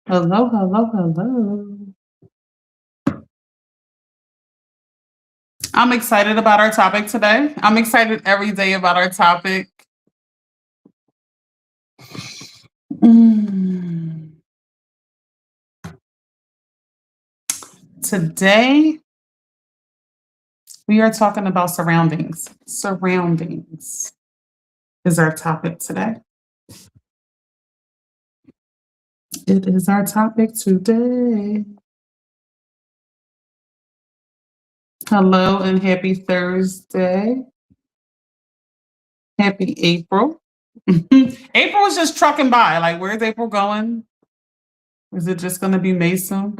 Hello, hello, hello. I'm excited about our topic today. I'm excited every day about our topic. Mm. Today, we are talking about surroundings. Surroundings is our topic today. It is our topic today. Hello and happy Thursday. Happy April. April is just trucking by. Like, where's April going? Is it just going to be May soon?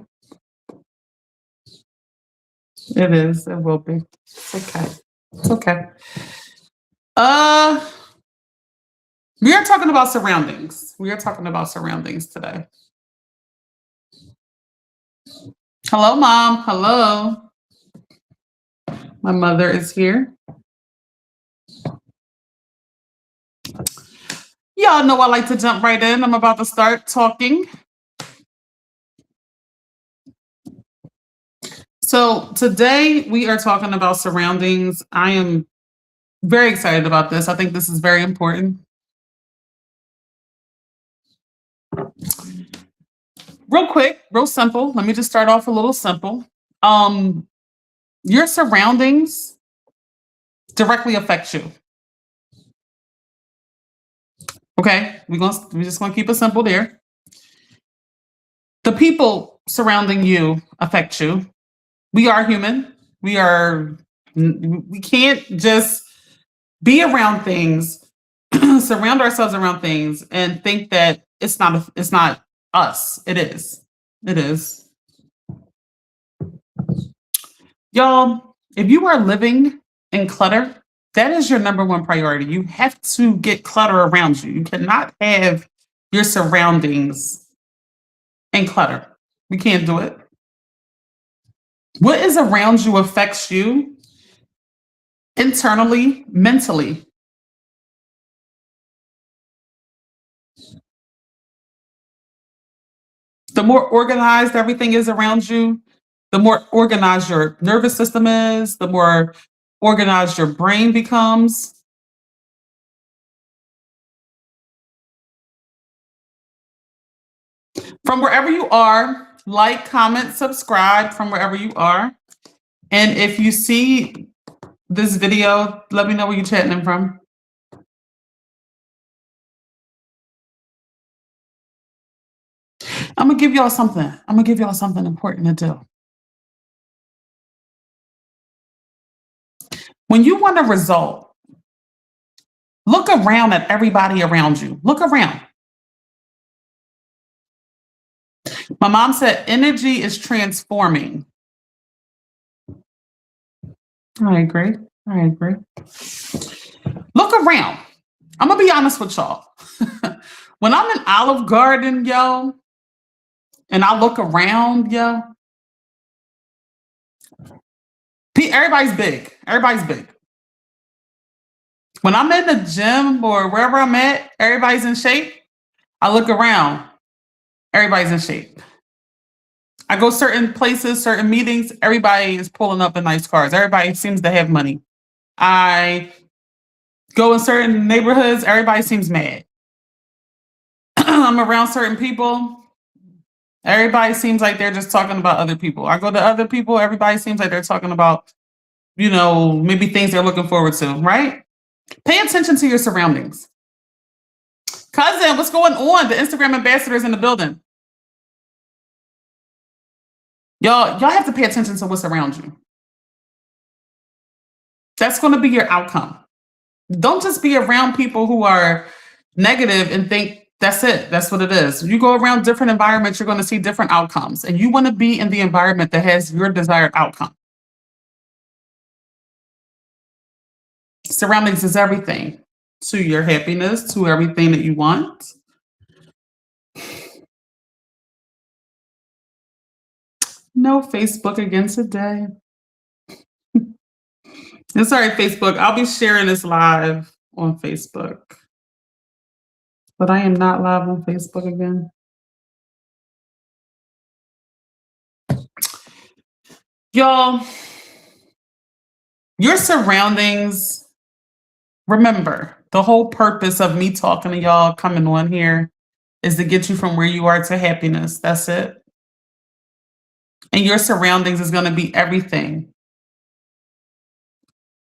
It is. It will be. It's okay. It's okay. Uh, we are talking about surroundings. We are talking about surroundings today. Hello, Mom. Hello. My mother is here. Y'all know I like to jump right in. I'm about to start talking. So today we are talking about surroundings. I am very excited about this. I think this is very important. Real quick, real simple. Let me just start off a little simple. Your surroundings directly affect you. Okay, we're just gonna keep it simple there. The people surrounding you affect you. We are human. We can't just be around things, surround ourselves around things, and think that it's not us. It is. It is. Y'all, if you are living in clutter, that is your number one priority. You have to get clutter around you. You cannot have your surroundings in clutter. We can't do it. What is around you affects you internally, mentally. The more organized everything is around you, the more organized your nervous system is, the more organized your brain becomes. From wherever you are, like, comment, subscribe from wherever you are. And if you see this video, let me know where you're chatting in from. I'm gonna give y'all something. I'm gonna give y'all something important to do. When you want a result, look around at everybody around you. Look around. My mom said energy is transforming. I agree. I agree. Look around. I'm gonna be honest with y'all. When I'm in Olive Garden, yo, and I look around, yo, everybody's big. Everybody's big. When I'm in the gym or wherever I'm at, everybody's in shape. I look around, everybody's in shape. I go certain places, certain meetings, everybody is pulling up in nice cars. Everybody seems to have money. I go in certain neighborhoods, everybody seems mad. I'm around certain people, everybody seems like they're just talking about other people. I go to other people, everybody seems like they're talking about, maybe things they're looking forward to, right? Pay attention to your surroundings. Cousin, what's going on? The Instagram ambassadors in the building. Y'all have to pay attention to what's around you. That's going to be your outcome. Don't just be around people who are negative and think that's it. That's what it is. You go around different environments, you're going to see different outcomes. And you want to be in the environment that has your desired outcome. Surroundings is everything to your happiness, to everything that you want. No Facebook again today. It's all right, Facebook. I'll be sharing this live on Facebook. But I am not live on Facebook again. Y'all, your surroundings, remember, the whole purpose of me talking to y'all, coming on here, is to get you from where you are to happiness. That's it. And your surroundings is going to be everything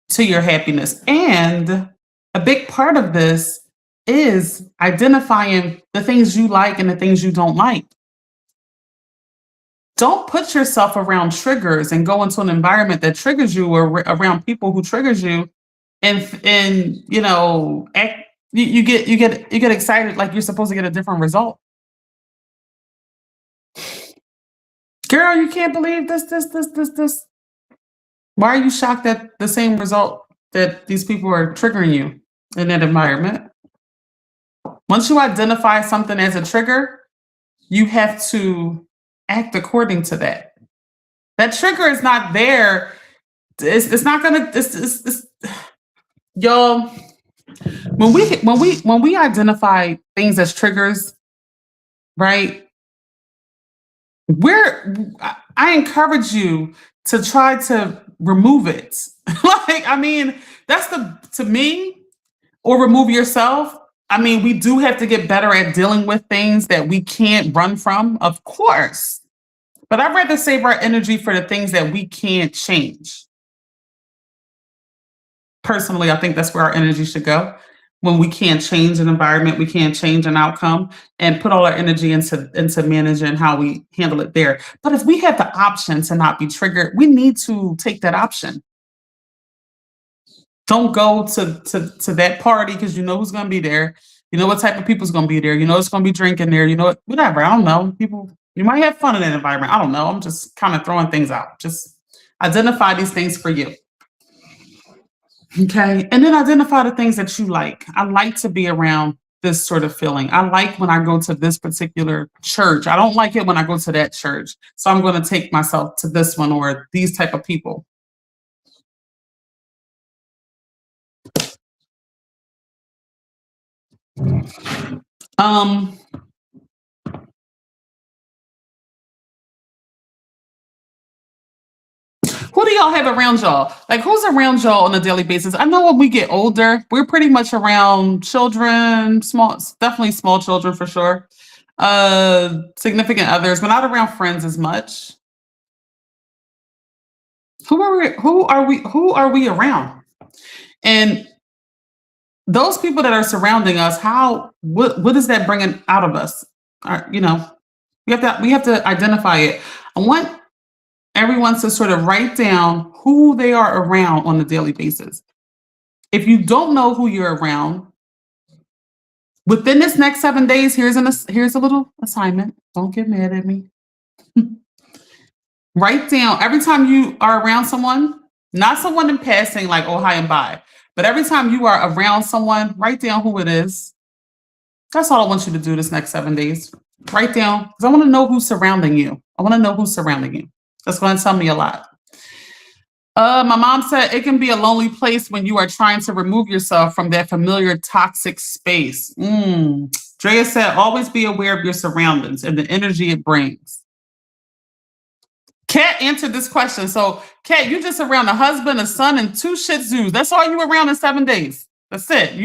to your happiness. And a big part of this is identifying the things you like and the things you don't like. Don't put yourself around triggers and go into an environment that triggers you, or around people who triggers you, and you get excited like you're supposed to get a different result. Girl, you can't believe this. Why are you shocked at the same result that these people are triggering you in that environment? Once you identify something as a trigger, you have to act according to that. That trigger is not there. It's not gonna. Y'all. When we identify things as triggers, right? I encourage you to try to remove it. Like, I mean, that's to me, or remove yourself. I mean, we do have to get better at dealing with things that we can't run from, of course. But I'd rather save our energy for the things that we can't change. Personally, I think that's where our energy should go. When we can't change an environment, we can't change an outcome, and put all our energy into managing how we handle it there. But if we have the option to not be triggered, we need to take that option. Don't go to that party because you know who's going to be there. You know what type of people's going to be there. You know it's going to be drinking there. You know what, whatever. I don't know. People, you might have fun in that environment. I don't know. I'm just kind of throwing things out. Just identify these things for you. Okay. And then identify the things that you like. I like to be around this sort of feeling. I like when I go to this particular church. I don't like it when I go to that church. So I'm going to take myself to this one, or these type of people. Um, who do y'all have around y'all? Like, who's around y'all on a daily basis? I know when we get older, we're pretty much around children, definitely small children for sure. Significant others, but not around friends as much. Who are we around? And those people that are surrounding us, what is that bringing out of us? We have to identify it. I want everyone to sort of write down who they are around on a daily basis. If you don't know who you're around, within this next 7 days, here's a little assignment. Don't get mad at me. Write down every time you are around someone, not someone in passing, like, oh, hi and bye, but every time you are around someone, write down who it is. That's all I want you to do this next 7 days. Write down, because I want to know who's surrounding you. That's going to tell me a lot. My mom said it can be a lonely place when you are trying to remove yourself from that familiar toxic space. Drea said, always be aware of your surroundings and the energy it brings. Kat answered this question. So, Kat, you just around a husband, a son, and 2 Shih Tzus. That's all you around in 7 days. That's it.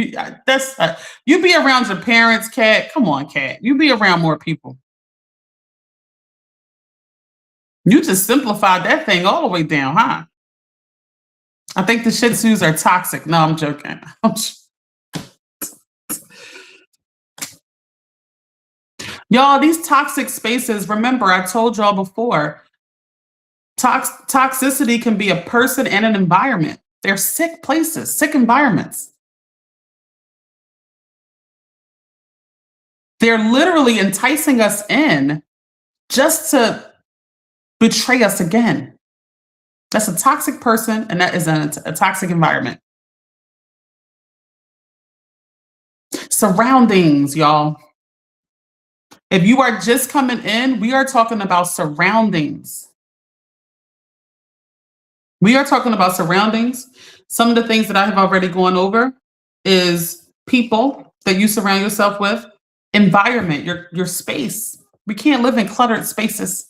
You be around your parents, Kat. Come on, Kat. You be around more people. You just simplified that thing all the way down, huh? I think the Shih Tzus are toxic. No, I'm joking. Y'all, these toxic spaces, remember, I told y'all before, toxicity can be a person and an environment. They're sick places, sick environments. They're literally enticing us in just to betray us again. That's a toxic person, and that is a toxic environment. Surroundings, y'all. If you are just coming in, we are talking about surroundings. We are talking about surroundings. Some of the things that I have already gone over is people that you surround yourself with, environment, your space. We can't live in cluttered spaces.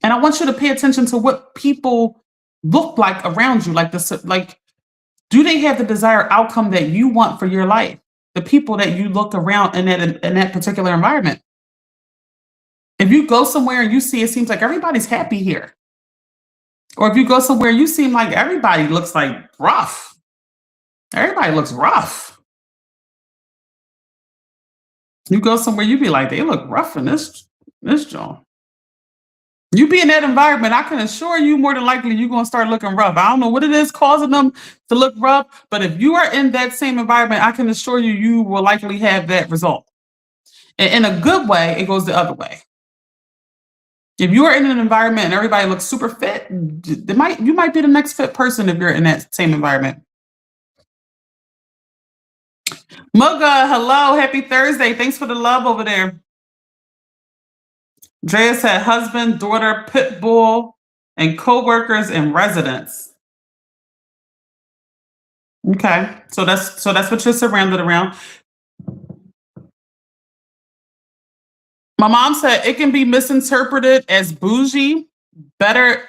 And I want you to pay attention to what people look like around you. Like this, like, do they have the desired outcome that you want for your life? The people that you look around in that particular environment. If you go somewhere and you see it seems like everybody's happy here, or if you go somewhere you seem like everybody looks like rough. Everybody looks rough. You go somewhere, you be like, they look rough in this joint. You be in that environment, I can assure you more than likely you're gonna start looking rough. I don't know what it is causing them to look rough, but if you are in that same environment, I can assure you you will likely have that result. In a good way, it goes the other way. If you are in an environment and everybody looks super fit, you might be the next fit person if you're in that same environment. Mugga, hello, happy Thursday. Thanks for the love over there. Drea said husband, daughter, pit bull, and co-workers and residents. Okay, so that's what you're surrounded around. My mom said it can be misinterpreted as bougie,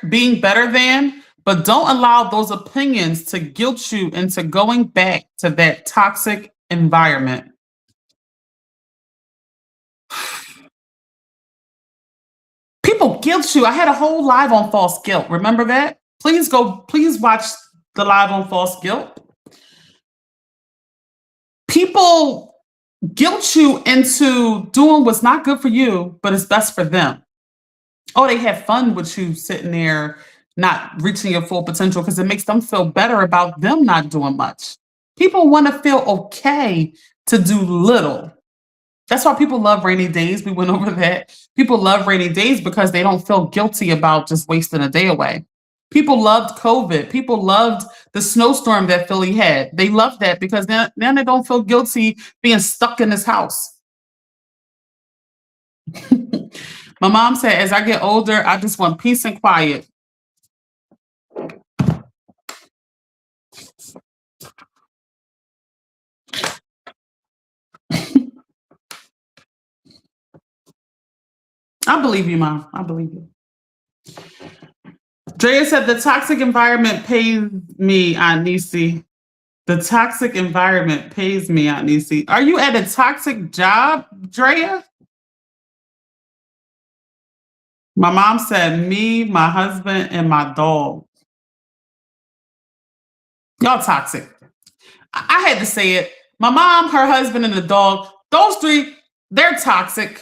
being better than, but don't allow those opinions to guilt you into going back to that toxic environment. People guilt you. I had a whole live on false guilt. Remember that? Please watch the live on false guilt. People guilt you into doing what's not good for you, but it's best for them. Oh, they have fun with you sitting there not reaching your full potential because it makes them feel better about them not doing much. People want to feel okay to do little. That's why people love rainy days. We went over that. People love rainy days because they don't feel guilty about just wasting a day away. People loved COVID. People loved the snowstorm that Philly had. They loved that because now they don't feel guilty being stuck in this house. My mom said, as I get older, I just want peace and quiet. I believe you, Mom. I believe you. Drea said the toxic environment pays me, Aunt Nisi. The toxic environment pays me, Aunt Nisi. Are you at a toxic job, Drea? My mom said me, my husband, and my dog. Y'all toxic. I had to say it. My mom, her husband, and the dog, those three, they're toxic.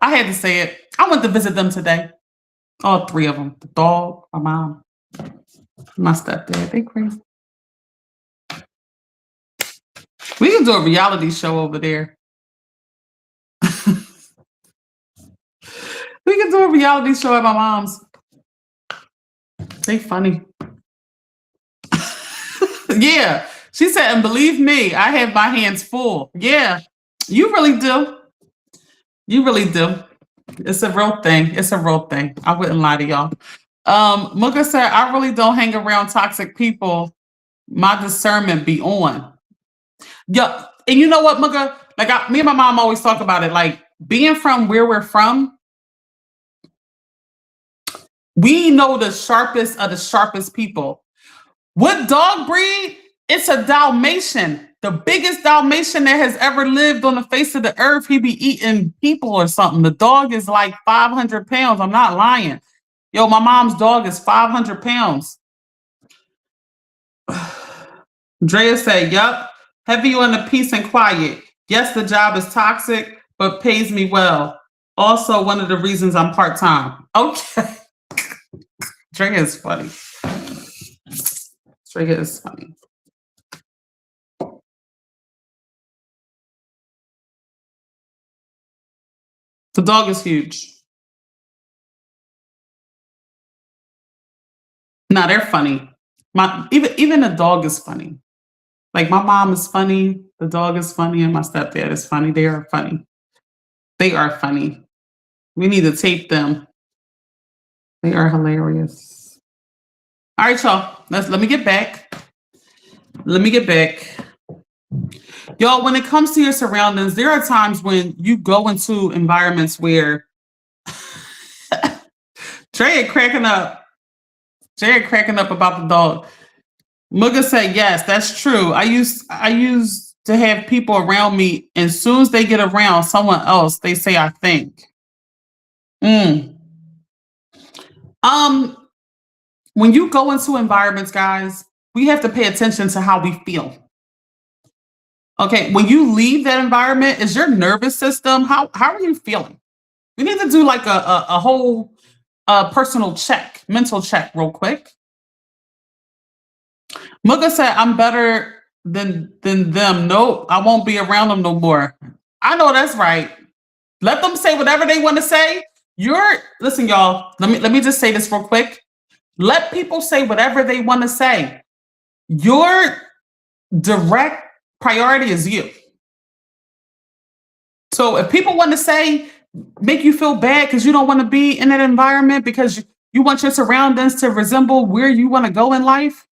I had to say it. I went to visit them today. All three of them. The dog, my mom, my stepdad. They crazy. We can do a reality show over there. We can do a reality show at my mom's. They funny. Yeah. She said, and believe me, I have my hands full. Yeah, you really do. You really do. It's a real thing. It's a real thing. I wouldn't lie to y'all. Mugga said, I really don't hang around toxic people. My discernment be on. Yeah. And you know what, Mugga? Like me and my mom always talk about it. Like being from where we're from, we know the sharpest of the sharpest people. What dog breed? It's a Dalmatian. The biggest Dalmatian that has ever lived on the face of the earth. He be eating people or something. The dog is like 500 pounds. I'm not lying. Yo, my mom's dog is 500 pounds. Drea said, yup. Heavy on the peace and quiet. Yes, the job is toxic, but pays me well. Also, one of the reasons I'm part-time. Okay. Drea is funny. Drea is funny. The dog is huge. No, they're funny. Even the dog is funny. Like my mom is funny, the dog is funny, and my stepdad is funny. They are funny. They are funny. We need to tape them. They are hilarious. All right, y'all. Let me get back. Y'all, when it comes to your surroundings, there are times when you go into environments where Dre cracking up. Jay cracking up about the dog. Mugga said, yes, that's true. I used to have people around me, and as soon as they get around someone else, they say I think. Mm. Um, when you go into environments, guys, we have to pay attention to how we feel. Okay, when you leave that environment, is your nervous system, how are you feeling? We need to do like a whole personal check, mental check, real quick. Mugga said, I'm better than them. Nope, I won't be around them no more. I know that's right. Let them say whatever they want to say. You're listen, y'all. Let me just say this real quick. Let people say whatever they want to say. Your direct priority is you. So if people want to say, make you feel bad because you don't want to be in that environment because you want your surroundings to resemble where you want to go in life.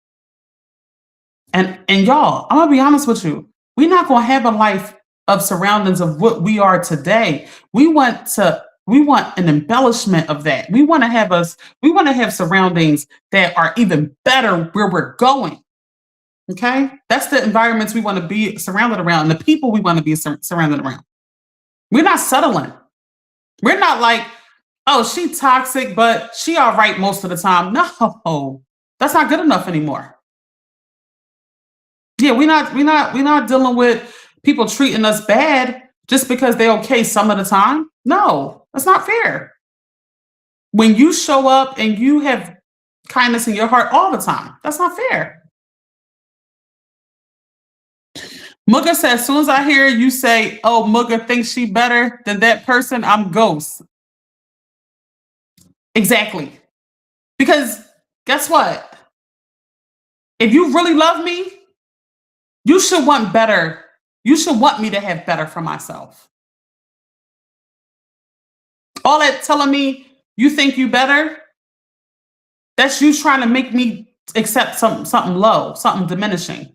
And y'all, I'm gonna be honest with you. We're not gonna have a life of surroundings of what we are today. We want an embellishment of that. We want to have surroundings that are even better where we're going. Okay? That's the environments we want to be surrounded around and the people we want to be surrounded around. We're not settling. We're not like, oh, she toxic, but she all right most of the time. No, that's not good enough anymore. Yeah, we're not dealing with people treating us bad just because they're okay some of the time. No, that's not fair. When you show up and you have kindness in your heart all the time, that's not fair. Mugga says, as soon as I hear you say, oh, Mugga thinks she better than that person, I'm ghost. Exactly. Because guess what? If you really love me, you should want better. You should want me to have better for myself. All that telling me you think you better, that's you trying to make me accept something low, something diminishing.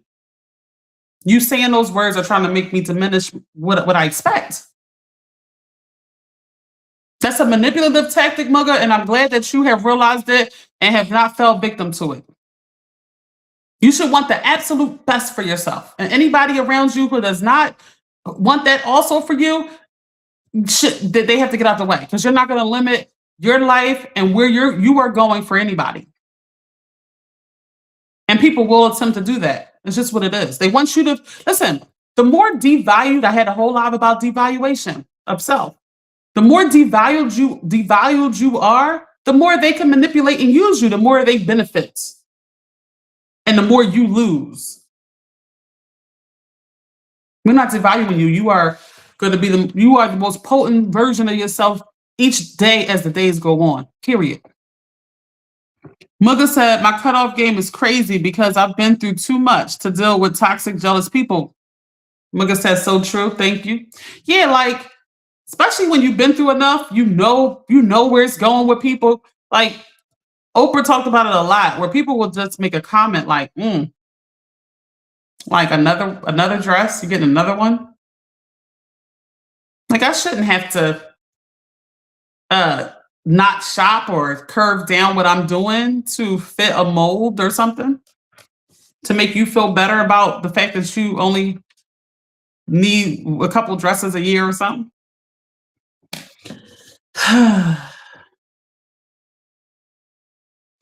You saying those words are trying to make me diminish what I expect. That's a manipulative tactic, Mugga, and I'm glad that you have realized it and have not fell victim to it. You should want the absolute best for yourself. And anybody around you who does not want that also for you, they have to get out the way because you're not going to limit your life and where you are going for anybody. And people will attempt to do that. It's just what it is. They want you to listen. The more devalued, I had a whole lot about devaluation of self. The more devalued you are, the more they can manipulate and use you, the more they benefit. And the more you lose. We're not devaluing you. You are going to be you are the most potent version of yourself each day as the days go on. Period. Mugga said, my cutoff game is crazy because I've been through too much to deal with toxic, jealous people. Mugga said, so true. Thank you. Yeah, like, especially when you've been through enough, you know where it's going with people. Like, Oprah talked about it a lot, where people will just make a comment like, like another dress, you get another one. Like, I shouldn't have to not shop or curve down what I'm doing to fit a mold or something to make you feel better about the fact that you only need a couple dresses a year or something.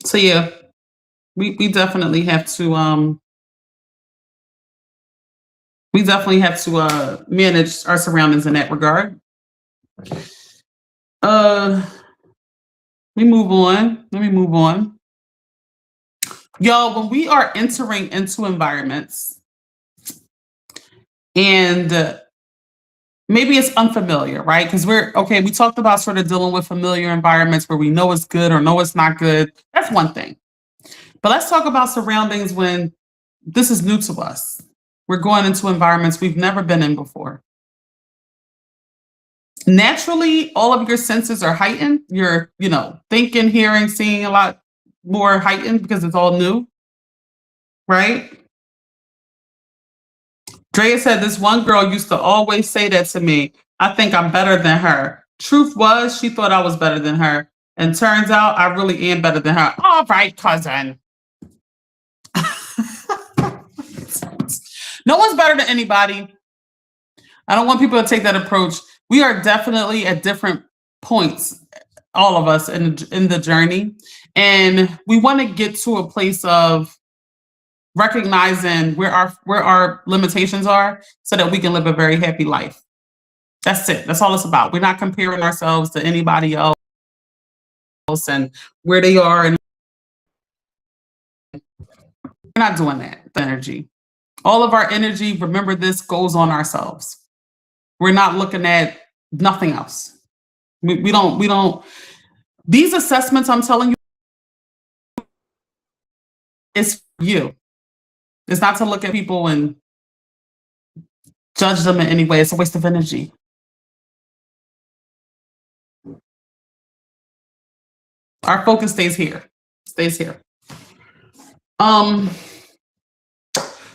So yeah, we definitely have to manage our surroundings in that regard. Let me move on. Let me move on. Y'all, when we are entering into environments and maybe it's unfamiliar, right? Because we talked about sort of dealing with familiar environments where we know it's good or know it's not good. That's one thing. But let's talk about surroundings when this is new to us. We're going into environments we've never been in before. Naturally, all of your senses are heightened. You're, thinking, hearing, seeing a lot more heightened because it's all new, right? Drea said, this one girl used to always say that to me. I think I'm better than her. Truth was, she thought I was better than her. And turns out I really am better than her. All right, cousin. No one's better than anybody. I don't want people to take that approach. We are definitely at different points, all of us in the journey. And we want to get to a place of recognizing where our limitations are so that we can live a very happy life. That's it. That's all it's about. We're not comparing ourselves to anybody else and where they are, and we're not doing that. The energy. All of our energy, remember this, goes on ourselves. We're not looking at nothing else. We don't these assessments I'm telling you, it's for you. It's not to look at people and judge them in any way. It's a waste of energy. Our focus stays here. Stays here.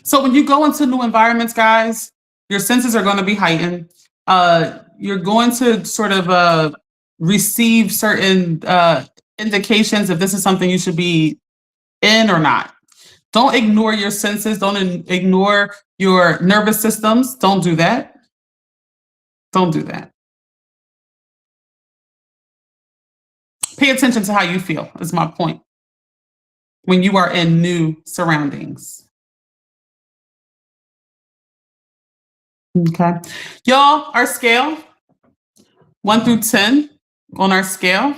So when you go into new environments, guys, your senses are going to be heightened. You're going to sort of receive certain indications if this is something you should be in or not. Don't ignore your senses. Don't ignore your nervous systems. Don't do that. Don't do that. Pay attention to how you feel, is my point, when you are in new surroundings. Okay. Y'all, our scale, 1 through 10 on our scale.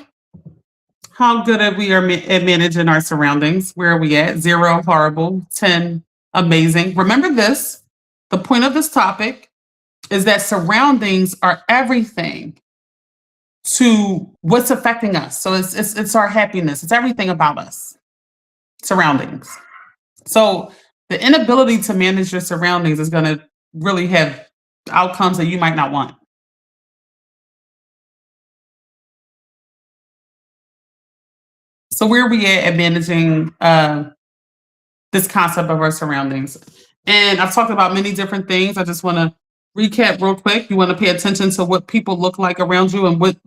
How good are we at managing our surroundings? Where are we at? 0, horrible. 10, amazing. Remember this, the point of this topic is that surroundings are everything to what's affecting us. So it's our happiness. It's everything about us. Surroundings. So the inability to manage your surroundings is going to really have outcomes that you might not want. So where are we at managing this concept of our surroundings? And I've talked about many different things. I just want to recap real quick. You want to pay attention to what people look like around you and what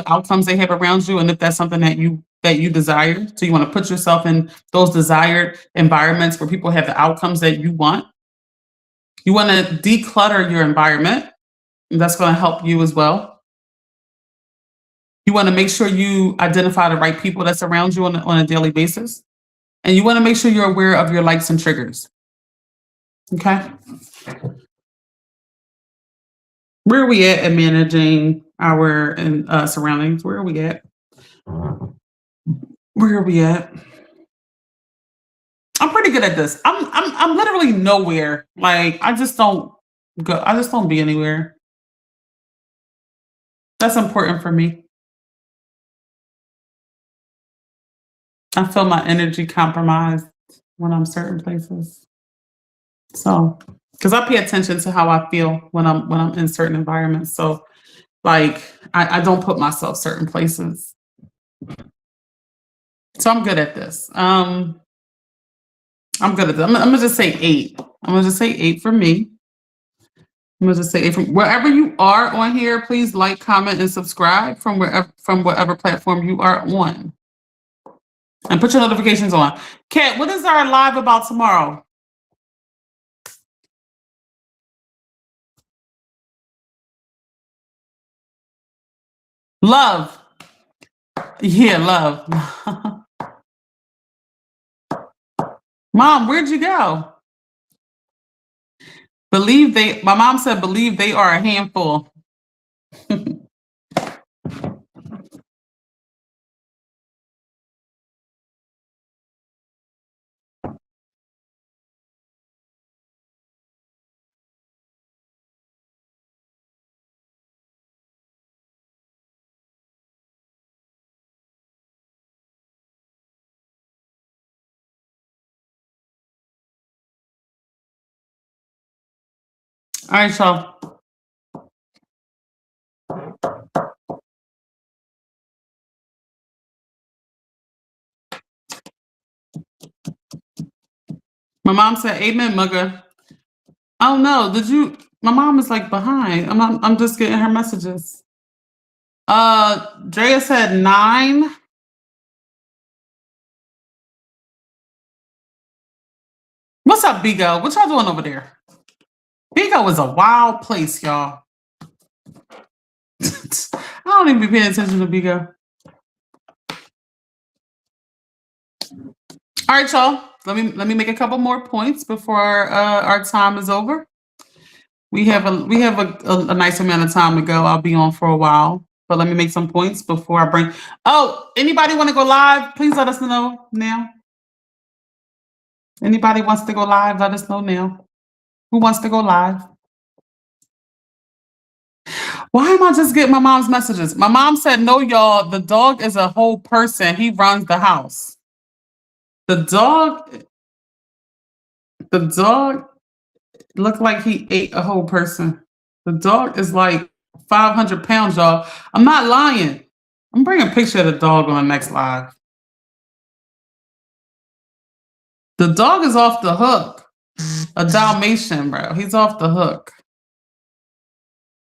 outcomes they have around you, and if that's something that you desire. So you want to put yourself in those desired environments where people have the outcomes that you want. You want to declutter your environment, and that's going to help you as well. You want to make sure you identify the right people that's around you on a daily basis. And you want to make sure you're aware of your likes and triggers. Okay? Where are we at managing our surroundings? Where are we at? Where are we at? I'm pretty good at this. I'm literally nowhere. Like I just don't go. I just don't be anywhere. That's important for me. I feel my energy compromised when I'm certain places. So, because I pay attention to how I feel when I'm in certain environments. So, like, I don't put myself certain places. So I'm good at this. I'm good at this. I'm gonna just say 8. I'm gonna just say 8 for me. I'm gonna just say 8 from wherever you are on here. Please like, comment, and subscribe from whatever platform you are on. And put your notifications on. Kat, what is our live about tomorrow? Love. Yeah, love. Mom, where'd you go? My mom said, believe they are a handful. All right, y'all. My mom said, amen, mugger. Oh no, did you? My mom is like behind. I'm just getting her messages. Drea said 9. What's up, Bigo? What y'all doing over there? Bigo is a wild place, y'all. I don't even be paying attention to Bigo. All right, y'all. Let me make a couple more points before our time is over. We have a nice amount of time to go. I'll be on for a while, but let me make some points before I bring. Oh, anybody want to go live? Please let us know now. Anybody wants to go live? Let us know now. Who wants to go live? Why am I just getting my mom's messages? My mom said, no, y'all, the dog is a whole person. He runs the house. The dog looked like he ate a whole person. The dog is like 500 pounds, y'all. I'm not lying. I'm bringing a picture of the dog on the next live. The dog is off the hook. A Dalmatian, bro. He's off the hook.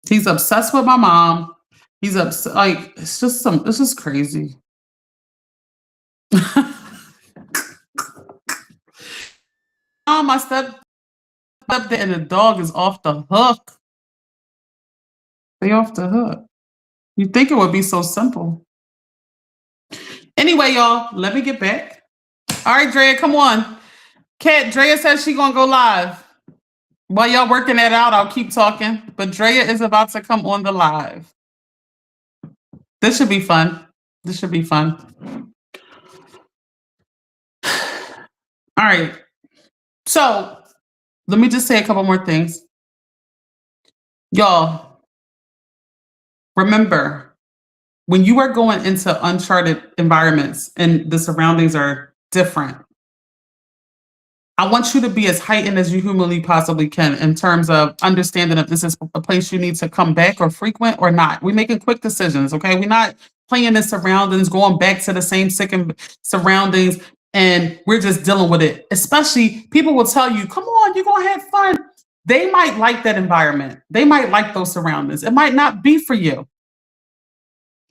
He's obsessed with my mom. He's upset. Like, it's just crazy. My stepdad and the dog is off the hook. They off the hook. You think it would be so simple. Anyway, y'all, let me get back. All right, Drea, come on. Kat, Drea says she gonna go live. While y'all working that out, I'll keep talking. But Drea is about to come on the live. This should be fun. This should be fun. All right. So let me just say a couple more things. Y'all, remember, when you are going into uncharted environments and the surroundings are different, I want you to be as heightened as you humanly possibly can in terms of understanding if this is a place you need to come back or frequent or not. We're making quick decisions, okay? We're not playing in surroundings, going back to the same sickened surroundings, and we're just dealing with it. Especially, people will tell you, come on, you're gonna have fun. They might like that environment. They might like those surroundings. It might not be for you.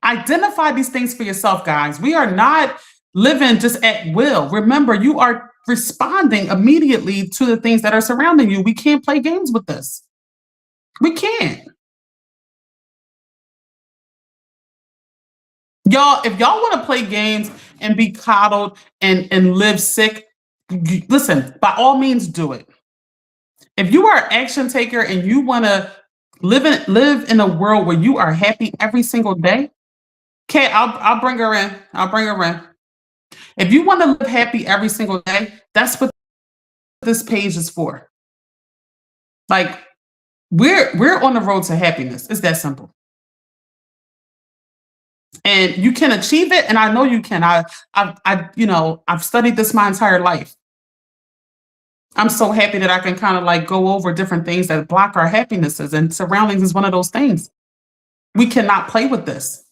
Identify these things for yourself, guys. We are not living just at will. Remember, you are responding immediately to the things that are surrounding you. We can't play games with this. We can't. Y'all, if y'all want to play games and be coddled and live sick, listen, by all means do it. If you are an action taker and you want to live in a world where you are happy every single day, okay, I'll bring her in. I'll bring her in. If you want to live happy every single day, that's what this page is for. Like, we're on the road to happiness. It's that simple. And you can achieve it, and I know you can. I've studied this my entire life. I'm so happy that I can kind of like go over different things that block our happinesses, and surroundings is one of those things. We cannot play with this.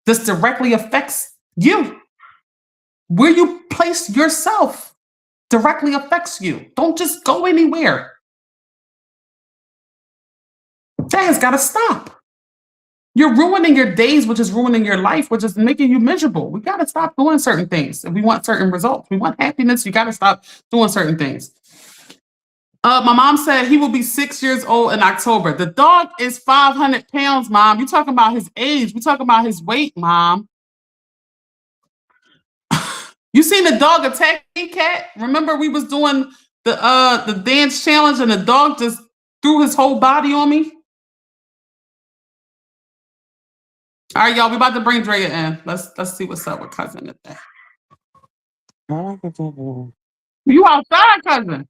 This directly affects you. Where you place yourself directly affects you. Don't just go anywhere. That has got to stop. You're ruining your days, which is ruining your life, which is making you miserable. We got to stop doing certain things. If we want certain results, we want happiness, you got to stop doing certain things. My mom said he will be 6 years old in October. The dog is 500 pounds, Mom. You talking about his age. We talking about his weight, Mom. You seen the dog attack me, Kat? Remember we was doing the dance challenge and the dog just threw his whole body on me? All right, y'all, we about to bring Drea in. Let's see what's up with cousin today. You outside, cousin?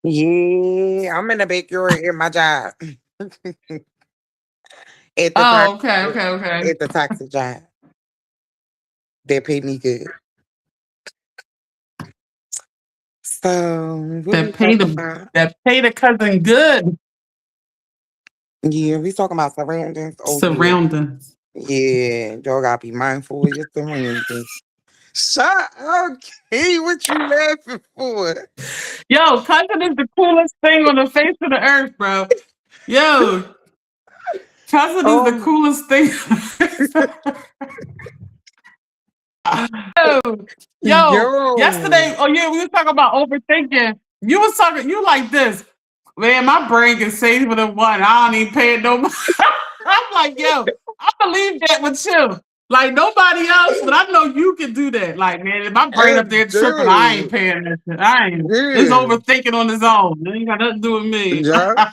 Yeah, I'm in the backyard at my job. Okay. At the toxic job. They pay me good. So that pay the cousin good. Yeah, we talking about surroundings. Surroundings. Yeah, y'all gotta be mindful of your surroundings. Shut up, Key. What you laughing for? Yo, cousin is the coolest thing on the face of the earth, bro. Yo, cousin is the Oh, coolest thing. Yo, yo, yesterday, yo. oh yeah, we were talking about overthinking. You was talking, you like this. Man, my brain can save for the one. I don't even pay it no mind. I'm like, yo, I believe that with you. Like nobody else, but I know you can do that. Like, man, if my brain up there tripping, I ain't Dude. paying that shit. I ain't. It's Yeah. overthinking on his own. It ain't got nothing to do with me. Yeah.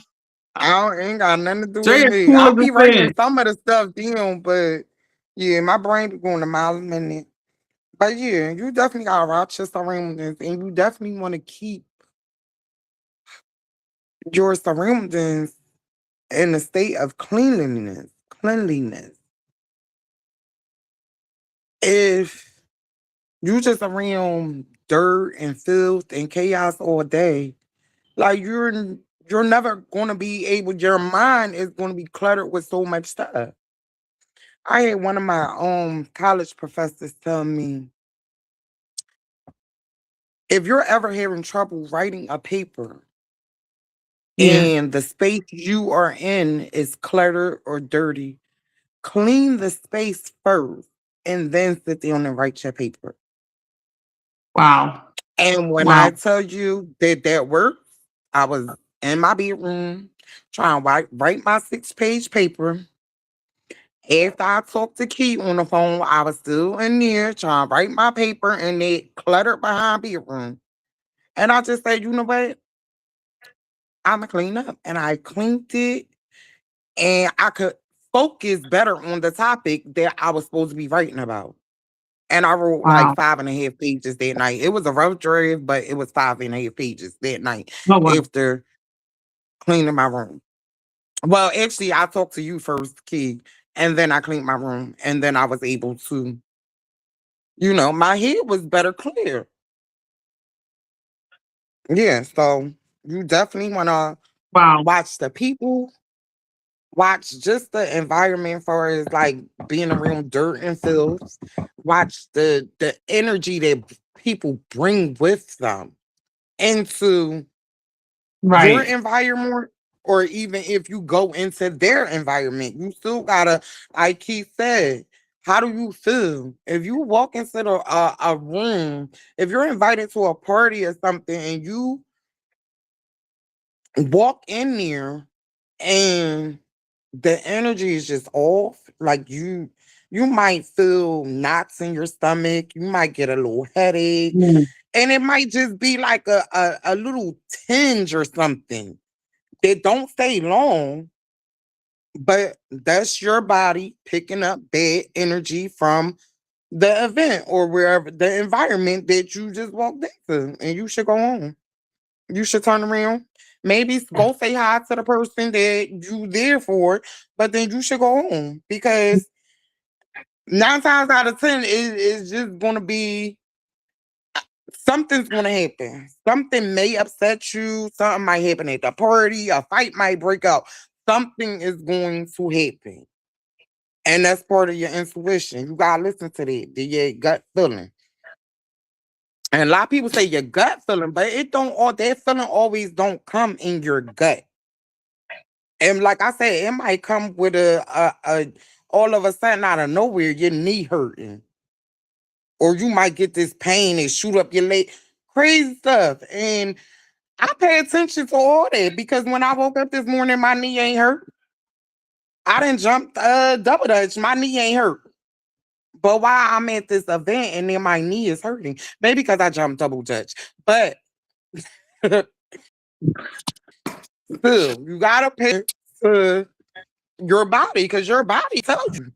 Ain't got nothing to do Jay with is me. cool I'll as a be writing fan. some of the stuff down, but yeah, my brain be going a mile a minute. But yeah, you definitely got to watch your surroundings, and you definitely want to keep your surroundings in a state of cleanliness. Cleanliness. If you just around dirt and filth and chaos all day, like you're never gonna be able. Your mind is gonna be cluttered with so much stuff. I had one of my college professors tell me, if you're ever having trouble writing a paper Yeah. and the space you are in is cluttered or dirty, clean the space first and then sit down and write your paper. Wow. And when I Wow. tell you that that works, I was in my bedroom trying to write my 6-page paper. After I talked to Key on the phone, I was still in there trying to write my paper and it cluttered behind bedroom. And I just said, you know what? I'm gonna clean up. And I cleaned it and I could focus better on the topic that I was supposed to be writing about. And I wrote like Wow. 5.5 pages that night. It was a rough draft, but it was 5.5 pages that night Oh wow. after cleaning my room. Well, actually, I talked to you first, Key, and then I cleaned my room, and then I was able to, my head was better clear. Yeah, so you definitely want to Wow. watch the people, watch just the environment for as like being around dirt and filth, watch the energy that people bring with them into your Right. environment, or even if you go into their environment, you still gotta, like Keith said, how do you feel if you walk into a room, if you're invited to a party or something and you walk in there and the energy is just off, like you might feel knots in your stomach, you might get a little headache, Mm. and it might just be like a little tinge or something. They don't stay long, but that's your body picking up bad energy from the event or wherever the environment that you just walked into, and you should go home. You should turn around. Maybe go say hi to the person that you there for, but then you should go home because 9 times out of 10 is just gonna be something's gonna happen. Something may upset you. Something might happen at the party. A fight might break out. Something is going to happen, and that's part of your intuition. You gotta listen to that, your gut feeling. And a lot of people say your gut feeling, but it don't. All that feeling always don't come in your gut. And like I said, it might come with a all of a sudden out of nowhere, your knee hurting, or you might get this pain and shoot up your leg, crazy stuff. And I pay attention to all that because when I woke up this morning, my knee ain't hurt. I didn't jump double dutch. My knee ain't hurt. But while I'm at this event and then my knee is hurting, maybe because I jumped double dutch. But still, you gotta pay to your body because your body tells you.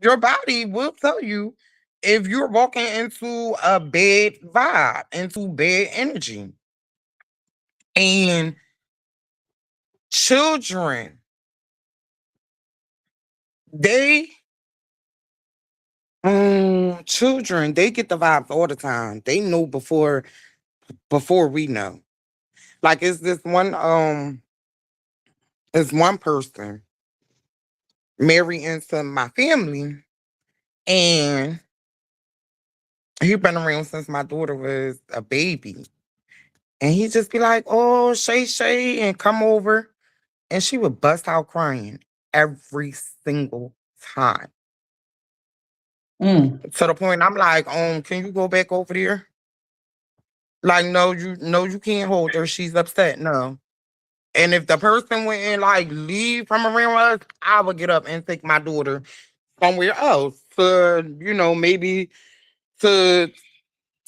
Your body will tell you if you're walking into a bad vibe, into bad energy. And children, they children, they get the vibes all the time. They know before we know. Like it's one person married into my family, and He been around since my daughter was a baby. And he just be like, oh, Shay, and come over. And she would bust out crying every single time. Mm. To the point I'm like, can you go back over there? Like, no, you can't hold her. She's upset. No. And if the person went and like leave from around us, I would get up and take my daughter somewhere else to, maybe to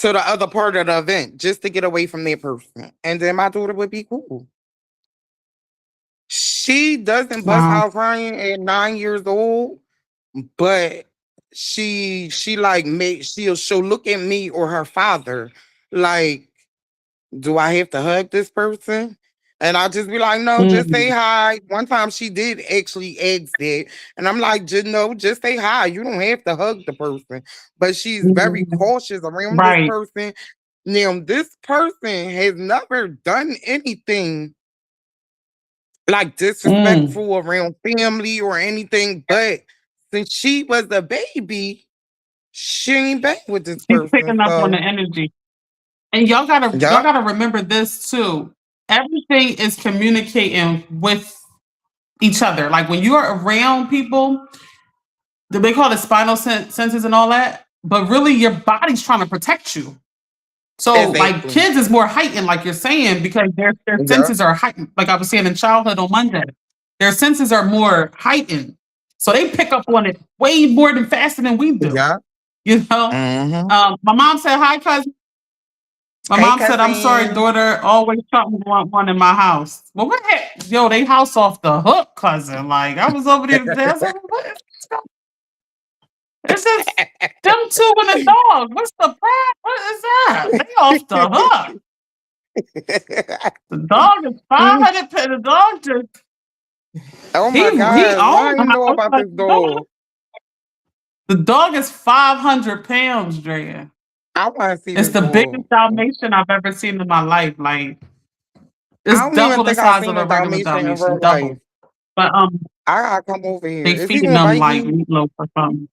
the other part of the event just to get away from that person. And then my daughter would be cool. She doesn't bust Wow. out crying at 9 years old, but she like she'll look at me or her father like, do I have to hug this person? And I'll just be like, no, just say Mm. hi. One time she did actually ask that. And I'm like, just say hi. You don't have to hug the person. But she's very Mhm. cautious around this Right. person. Now, this person has never done anything like Mm. disrespectful around family or anything. But since she was a baby, she ain't been with this She's person. picking up on the So, energy. And y'all yep, gotta remember this too. Everything is communicating with each other. Like when you are around people, they call it spinal senses and all that, but really your body's trying to protect you. So like exactly. kids is more heightened, like you're saying, because their Yep, senses are heightened. Like I was saying in childhood on Monday, their senses are more heightened. So they pick up on it way more than faster than we do. yep. You know? Mm-hmm. My mom said, hi, cousin. My Hey, mom said, I'm sorry, cousin. daughter, always something want one in my house. Well, what the heck? Yo, they house off the hook, cousin. Like, I was over there today. I was like, what is this going- It's just them two and a dog. What's the problem? What is that? They off the hook. The dog is 500. The dog just, Oh he my God. Why owned I the know house. about Like, this dog? the dog is 500 pounds, Drea. I want to see It's this the biggest dog. Dalmatian I've ever seen in my life. Like, it's I don't even double the think I've size of seen a a regular Dalmatian in Dalmatian, real life. double. But I gotta come over here. they Is he feeding gonna them bite like me? meatloaf or something.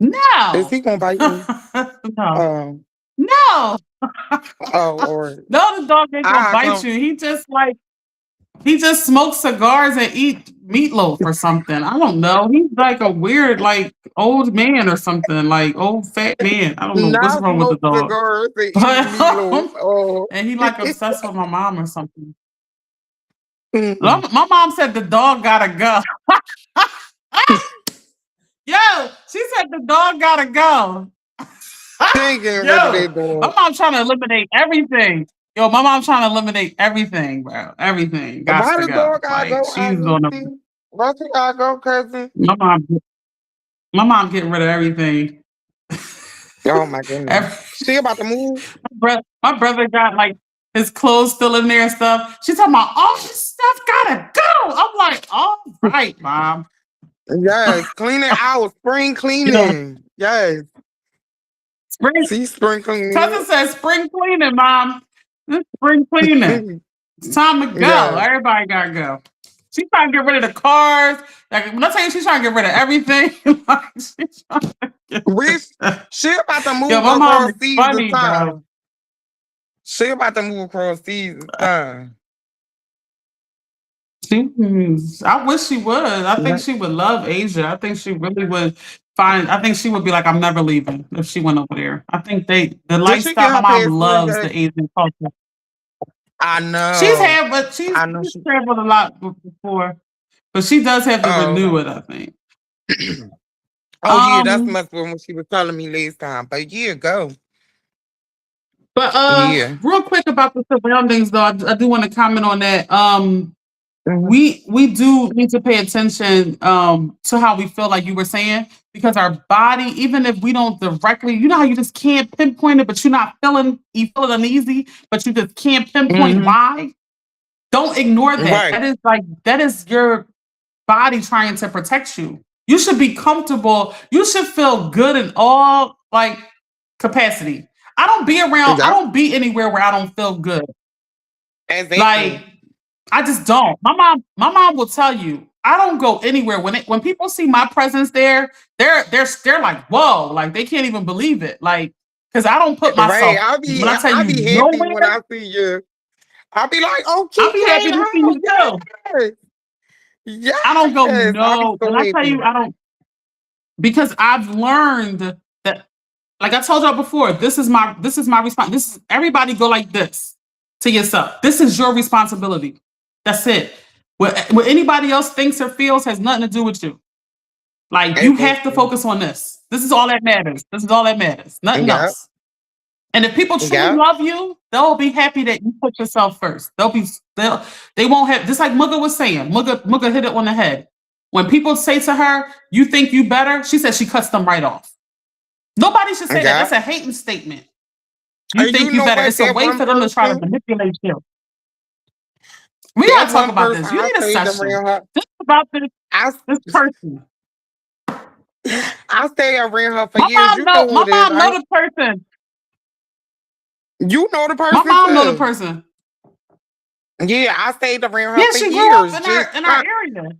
Is No. he gonna bite me? No. Um, No. or No, the dog ain't gonna I bite come. you. He just smokes cigars and eat meatloaf or something. I don't know. He's like a weird, like old man or something, like old fat man. I don't know what's Not wrong with the smoke dog. cigars and eat But meatloaf. Oh. and he like obsessed with my mom or something. Mm-mm. My mom said the dog gotta go. Yo, she said the dog gotta go. She ain't getting rid of Yo, that my dog. mom trying to eliminate everything. Yo, my mom trying to eliminate everything, bro. Everything got Why to the dog go. gotta Like go, she's Aunt on a Lucy? Why she gotta go, cousin? my mom. My mom getting rid of everything. Oh my goodness. Every, She about to move? my brother got like his clothes still in there and stuff. She's talking about all this stuff gotta go. I'm like, all right, mom. Yes, clean it out. Spring Yeah, cleaning. Yes. spring. See, spring cleaning. Cousin says spring cleaning, mom. This spring cleaning. It's time to go. Yes. Everybody gotta go. She's trying to get rid of the cars. Like when I tell you she's trying to get rid of everything, like, she's trying to get rid Wish of- she about to Yo, move my mom across is seas this funny, bro. time. She about to move across seas this time. I wish she would. I think Yeah. she would love Asia. I think she really would find. I think she would be like, I'm never leaving if she went over there. I think the Did she get lifestyle. My her mom passport loves yet? the Asian culture. I She's know. had, but I know she's she. traveled a lot before. But she does have to Oh, renew okay. it. I think. Oh yeah, that's Um, must be what she was telling me last time. But yeah, go. but Yeah. real quick about the surroundings, though, I do want to comment on that. Mhm. We do need to pay attention to how we feel, like you were saying, because our body, even if we don't directly, you know how you just can't pinpoint it, but you feel it uneasy, but you just can't pinpoint Mhm. why. Don't ignore that. Right. That is your body trying to protect you. You should be comfortable. You should feel good in all like capacity. I Yep. don't be anywhere where I don't feel good. Like Exactly. I just don't. My mom will tell you. I don't go anywhere when people see my presence there. They're like, whoa, like they can't even believe it, like because I don't put Right. myself when I tell I you be happy when nowhere. I see you. I'll be like, oh, I'll be happy to see you too. Kiki, yes. I don't go Yes. I'll be no. so When I tell happy. you, I don't because I've learned that, like I told y'all before, this is my response. This is everybody go like this to yourself. This is your responsibility. That's it. What anybody else thinks or feels has nothing to do with you. Like you have to Exactly. focus on this. This is all that matters. This is all that matters. Nothing Yeah. else. And if people truly Yeah. love you, they'll be happy that you put yourself first. They won't have, just like Mugga was saying. Mugga hit it on the head. When people say to her, "You think you better," she said she cuts them right off. Nobody should say that. Yeah. That's a hating statement. You And think you you know better. what? It's a That way one for them to try to person, manipulate you. We that gotta talk one about person this. You I need a stayed session around her. just about this I this person. I stayed around her for My years. mom You know know. who My it is, mom know right? the person. You know the My person mom know the too. person. Yeah, I stayed around her Yeah, for she grew up years, just in our area.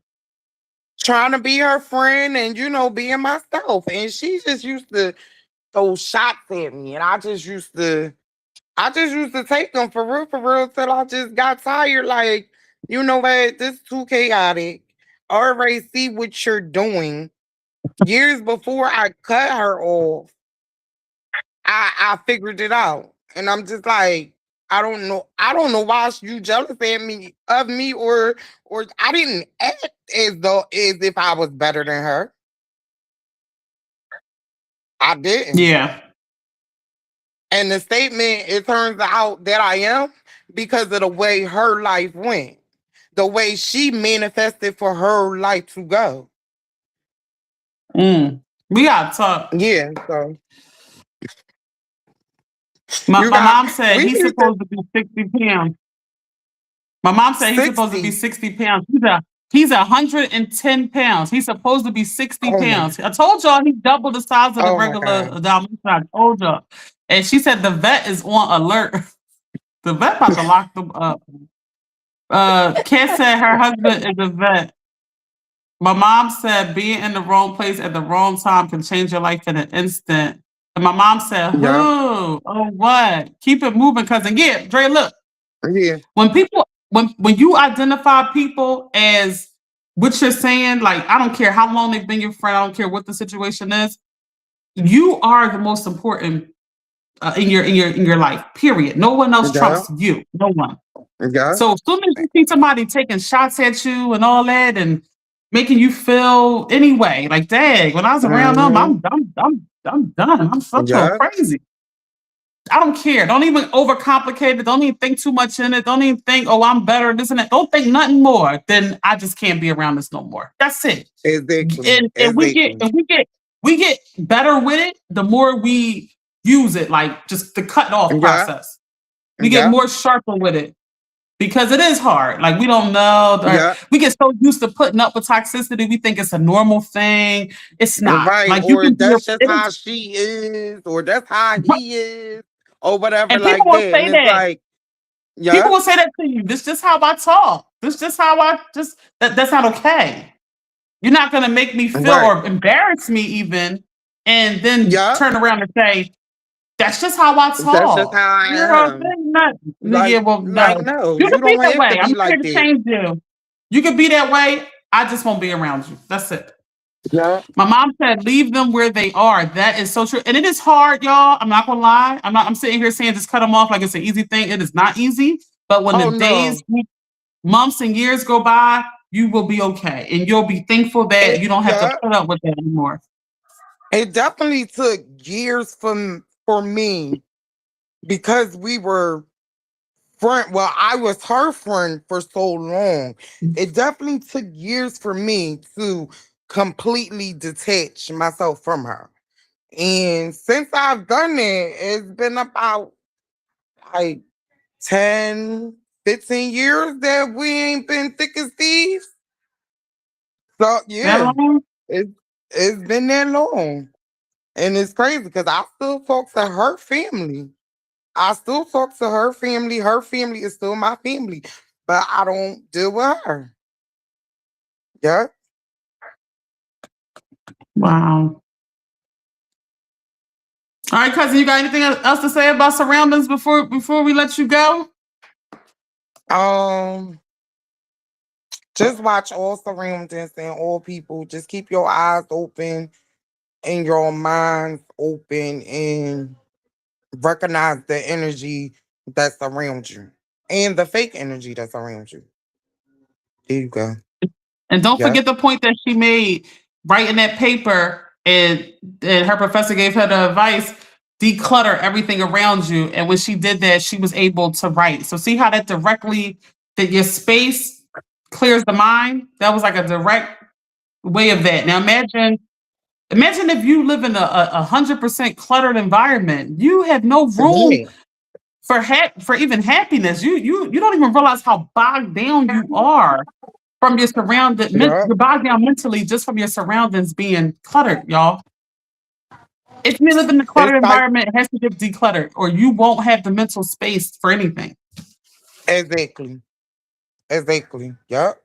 trying to be her friend and being myself. And she just used to throw shots at me, and I just used to take them for real, till I just got tired. Like, you know what? This is too chaotic. I already see what you're doing. Years before I cut her off, I figured it out, and I'm just like, I don't know why you jealous of me, or I didn't act as if I was better than her. I didn't. Yeah. And the statement, it turns out that I am because of the way her life went, the way she manifested for her life to go. We gotta talk. Yeah, so My, you my got mom said we he's need to supposed to be 60 pounds. My mom said he's supposed to be 60. 60 pounds. He's 110 pounds. He's supposed to be 60 Oh my, pounds. I told y'all he's double the size of the oh my regular God. Dalmatian. I told y'all. And she said the vet is on alert. The vet about to lock them up. Kat said her husband is a vet. My mom said being in the wrong place at the wrong time can change your life in an instant. And my mom said, who? Yeah, Oh, what? Keep it moving, cousin. Yeah, Dre, look, yeah, when you identify people as what you're saying, like, I don't care how long they've been your friend, I don't care what the situation is, you are the most important in your life, period. No one else yeah, trumps you. No one. yeah. So as soon as you see somebody taking shots at you and all that and making you feel anyway, like dang, when I was around them, Hmm. I'm done. I'm so Yeah, crazy. I don't care. Don't even overcomplicate it. Don't even think too much in it. Don't even think, oh, I'm better, this and that. Don't think nothing more than I just can't be around this no more. That's it. exactly, And exactly. we get better with it the more we use it, like just the cut off Yeah, process. We get yeah, more sharper with it because it is hard. Like we don't know, or yeah. we get so used to putting up with toxicity, we think it's a normal thing. It's not. Right, Like you or can be, that's just it how is, she is, or that's how he is, or whatever and people like will that. And say it's that. like, People yeah, will say that to you. This just how I talk. This just how I just that's not okay. You're not gonna make me feel right, or embarrass me even, and then yeah. turn around and say, that's just how I That's just talk. how I You know what I'm am. saying? Not, yeah, well, Like, no. no, You you can be don't that have to way. I'm be not here like to that. change you. You can be that way. I just won't be around you. That's it. Yeah. My mom said, leave them where they are. That is so true. And it is hard, y'all. I'm not gonna lie. I'm sitting here saying just cut them off like it's an easy thing. It is not easy. But when Oh the no. days, months, and years go by, you will be okay. And you'll be thankful that you don't have to Yeah. put up with that anymore. It definitely took years for me because we were friend. Well, I was her friend for so long. It definitely took years for me to completely detach myself from her. And since I've done it, it's been about like 10, 15 years that we ain't been thick as thieves. So That yeah, long? it it's been that long. And it's crazy because I still talk to her family. I still talk to her family. Her family is still my family. But I don't deal with her. Yeah. Wow. All right, cousin, you got anything else to say about surroundings before we let you go? Um, just watch all surroundings and all people. Just keep your eyes open and your minds open and recognize the energy that's around you and the fake energy that's around you. There you go. And don't Yeah. forget the point that she made writing that paper, and her professor gave her the advice, declutter everything around you. And when she did that, she was able to write. So see how that your space clears the mind? That was like a direct way of that. Now imagine if you live in a 100% cluttered environment. You have no room Right. for even happiness. You don't even realize how bogged down you are from your Yeah. you're bogged down mentally just from your surroundings being cluttered, y'all. If you live in a It's cluttered like environment, it has to get decluttered, or you won't have the mental space for anything. exactly. Exactly. Yep.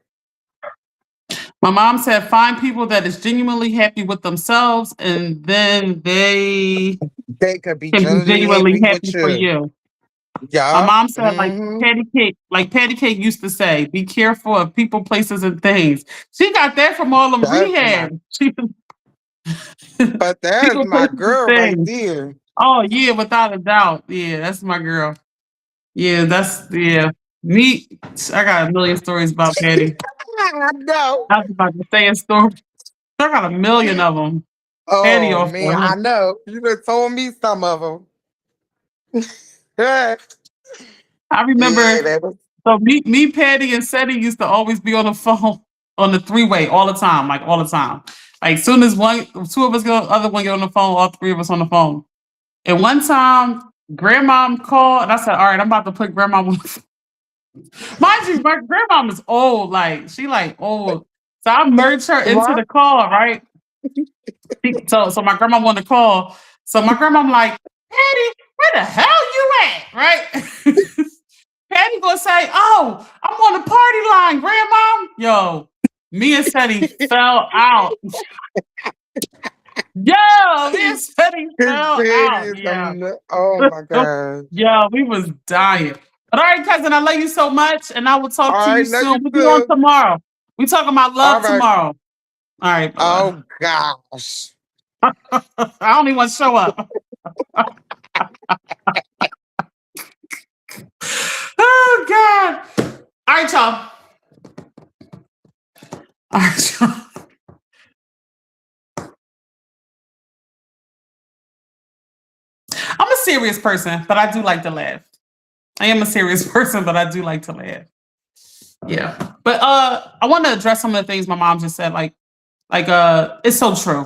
My mom said, find people that is genuinely happy with themselves, and then they They could be can be genuinely genuinely happy with happy for you. you. My Yep. mom said, Mm-hmm. Patty Cake used to say, be careful of people, places, and things. She got that from all them That's my rehab. She, but that's people, my places, and girl right things. there. Oh yeah, without a doubt. Yeah, that's my girl. Yeah, that's me. I got a million stories about Patty. I know. I was about to say a story. I got a million of them. Patty Oh off man, the I hook. know. You done told me some of them. Yeah, I remember. that was So me, Patty, and Seti used to always be on the phone on the three-way all the time, like all the time. Like soon as two of us get on, the other one get on the phone, all three of us on the phone. And one time, Grandma called, and I said, "All right, I'm about to put Grandma on the phone." Mind you, my grandma is old, like she like old. So I merged her into what? the call, right? So my grandma wanted to call. So my grandma, I'm like, Patty, where the hell you at? Right? Patty gonna say, "Oh, I'm on the party line, grandma." Yo, me and Seti fell out. Yo, me and Seti His fell bed out. is Yeah. oh my god. Yeah, we was dying. But all right, cousin, I love you so much, and I will talk to All you right, love soon. you We'll be on too. tomorrow. We talking about All love right. tomorrow. All right, bye Oh gosh. bye. I don't even want to show up. Oh God. All right, y'all. All right, y'all. I'm a serious person, but I do like to laugh. I am a serious person, but I do like to laugh. Yeah. But I want to address some of the things my mom just said, it's so true.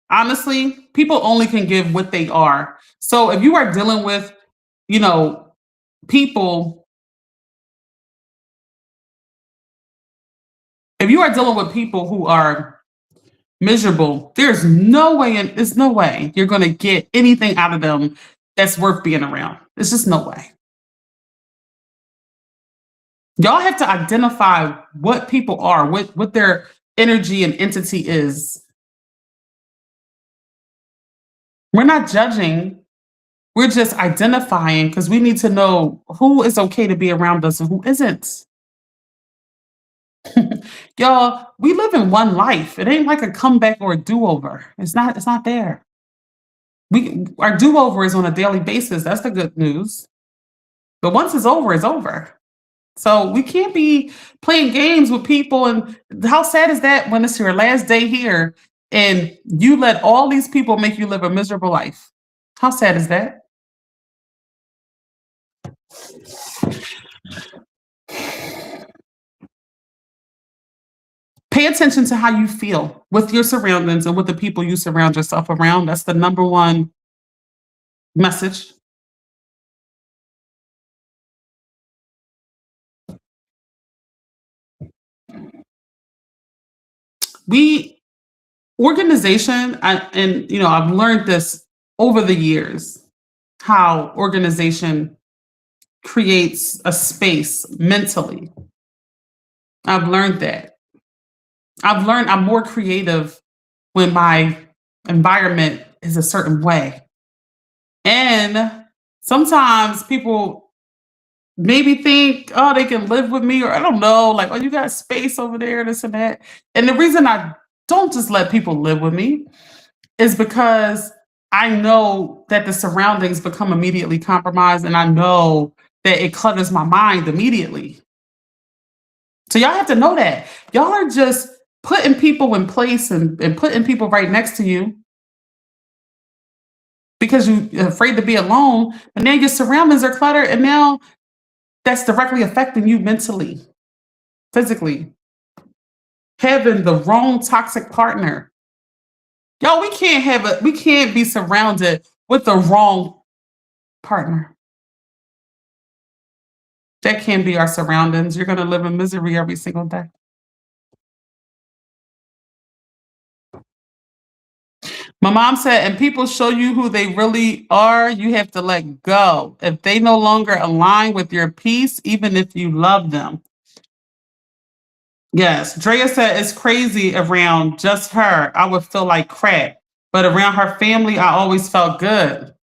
Honestly, people only can give what they are. So if you are dealing with, you know, people, if you are dealing with people who are miserable, there's no way you're gonna get anything out of them that's worth being around. There's just no way. Y'all have to identify what people are, what their energy and entity is. We're not judging. We're just identifying because we need to know who is okay to be around us and who isn't. Y'all, we live in one life. It ain't like a comeback or a do-over. It's not there. Our do-over is on a daily basis. That's the good news. But once it's over, it's over. So we can't be playing games with people. And how sad is that when it's your last day here and you let all these people make you live a miserable life? How sad is that? Pay attention to how you feel with your surroundings and with the people you surround yourself around. That's the number one message. We organization, and I've learned this over the years how organization creates a space mentally. I've learned that. I've learned I'm more creative when my environment is a certain way. And sometimes people maybe think, oh, they can live with me, or I don't know, like, oh, you got space over there, this and that. And the reason I don't just let people live with me is because I know that the surroundings become immediately compromised, and I know that it clutters my mind immediately. So y'all have to know that. Y'all are just putting people in place and putting people right next to you because you're afraid to be alone, but now your surroundings are cluttered, and now that's directly affecting you mentally, physically. Having the wrong toxic partner. Y'all, we can't be surrounded with the wrong partner. That can't be our surroundings. You're gonna live in misery every single day. My mom said, and people show you who they really are, you have to let go. If they no longer align with your peace, even if you love them. Yes, Drea said it's crazy around just her. I would feel like crap, but around her family, I always felt good.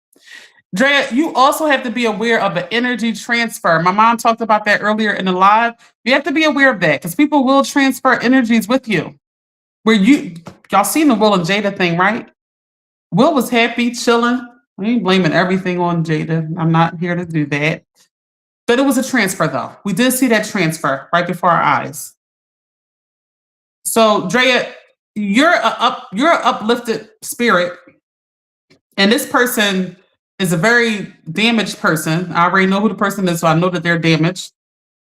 Drea, you also have to be aware of the energy transfer. My mom talked about that earlier in the live. You have to be aware of that because people will transfer energies with you. Y'all seen the Will and Jada thing, right? Will was happy, chilling. We ain't blaming everything on Jada. I'm not here to do that. But it was a transfer, though. We did see that transfer right before our eyes. So, Drea, you're an uplifted spirit, and this person is a very damaged person. I already know who the person is, so I know that they're damaged.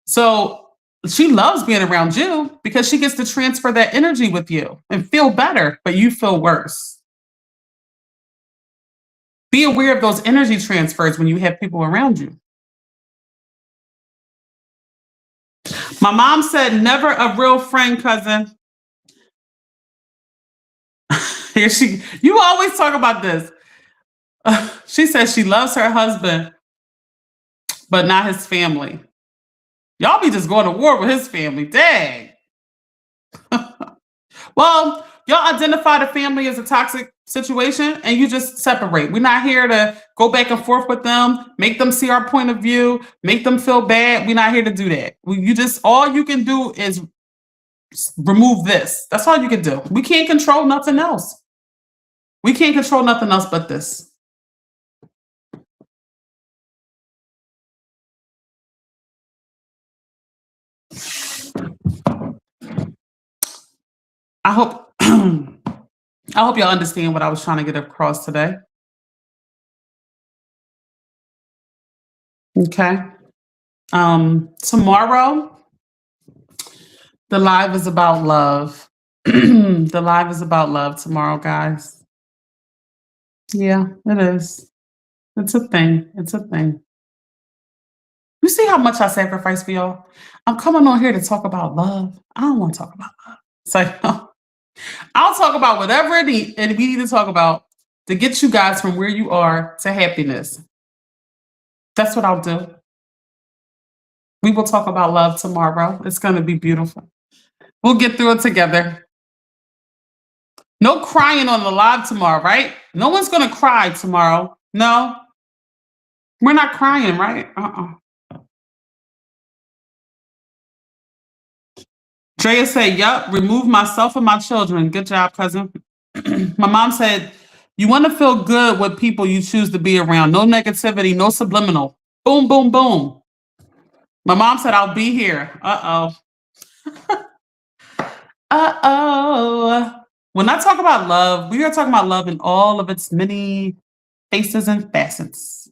So she loves being around you because she gets to transfer that energy with you and feel better, but you feel worse. Be aware of those energy transfers when you have people around you. My mom said, never a real friend, cousin. You always talk about this. She says she loves her husband, but not his family. Y'all be just going to war with his family. Dang. Well, y'all identify the family as a toxic situation and you just separate. We're not here to go back and forth with them, make them see our point of view, make them feel bad. We're not here to do that. All you can do is remove this. That's all you can do. We can't control nothing else. We can't control nothing else but this. I hope y'all understand what I was trying to get across today. Okay. Tomorrow, the live is about love. The live is about love tomorrow, guys. Yeah, it is. It's a thing. It's a thing. You see how much I sacrifice for y'all? I'm coming on here to talk about love. I don't want to talk about love. So I'll talk about whatever we need to talk about to get you guys from where you are to happiness. That's what I'll do. We will talk about love tomorrow. It's going to be beautiful. We'll get through it together. No crying on the live tomorrow, right? No one's going to cry tomorrow. No. We're not crying, right? Drea said, yup, remove myself and my children. Good job, cousin. My mom said, you want to feel good with people you choose to be around. No negativity, no subliminal. Boom, boom, boom. My mom said, I'll be here. Uh-oh. Uh-oh. When I talk about love, we are talking about love in all of its many faces and facets.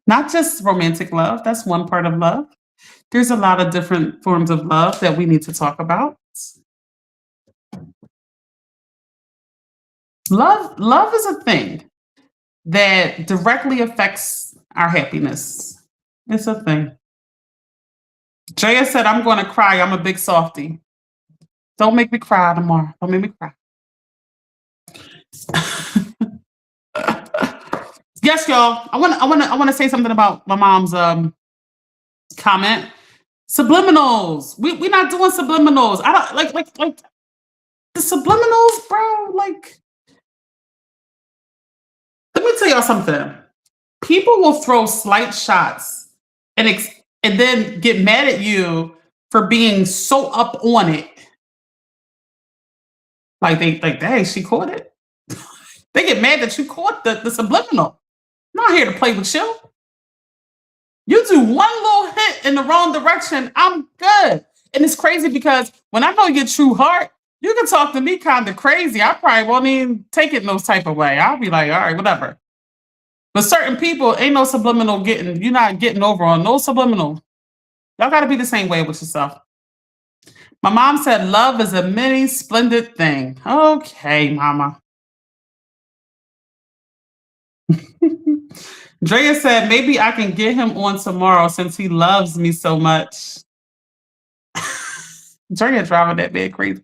Not just romantic love. That's one part of love. There's a lot of different forms of love that we need to talk about. Love is a thing that directly affects our happiness. It's a thing. Jaya said, I'm going to cry. I'm a big softie. Don't make me cry tomorrow. Don't make me cry. Yes, y'all. I want to say something about my mom's comment. Subliminals. We not doing subliminals. I don't like the subliminals, bro. Like, let me tell y'all something. People will throw slight shots and then get mad at you for being so up on it. Like dang, she caught it. They get mad that you caught the subliminal. I'm not here to play with you. You do one little hit in the wrong direction, I'm good. And it's crazy because when I know your true heart, you can talk to me kind of crazy. I probably won't even take it no type of way. I'll be like, all right, whatever. But certain people, ain't no subliminal you're not getting over on no subliminal. Y'all got to be the same way with yourself. My mom said, love is a many splendid thing. Okay, mama. Drea said, maybe I can get him on tomorrow since he loves me so much. Drea driving that man crazy.